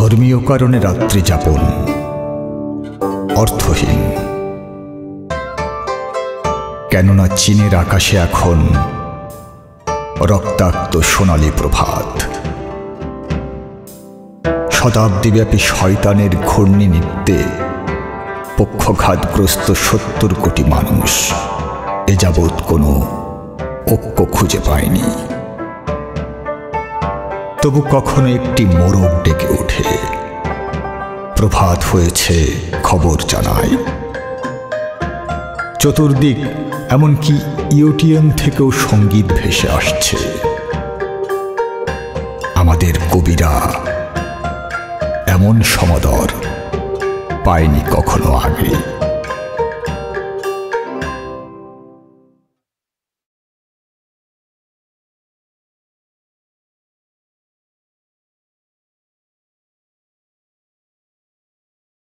ধর্মীয় কারণে রাত্রি যাপন অর্থহীন, কেননা চীনের আকাশে এখন রক্তাক্ত সোনালী প্রভাত। শতাব্দীব্যাপী শয়তানের ঘূর্ণি নৃত্যে পক্ষঘাতগ্রস্ত ৭০ কোটি মানুষ এ যাবৎ কোনো ঐক্য খুঁজে পায়নি। তবু কখনো একটি মোরগ ডেকে ওঠে, প্রভাত হয়েছে খবর জানায়। চতুর্দিক এমনকি ইউটিএন থেকেও সঙ্গীত ভেসে আসছে। আমাদের কবিরা এমন সমাদর পায়নি কখনো আগে।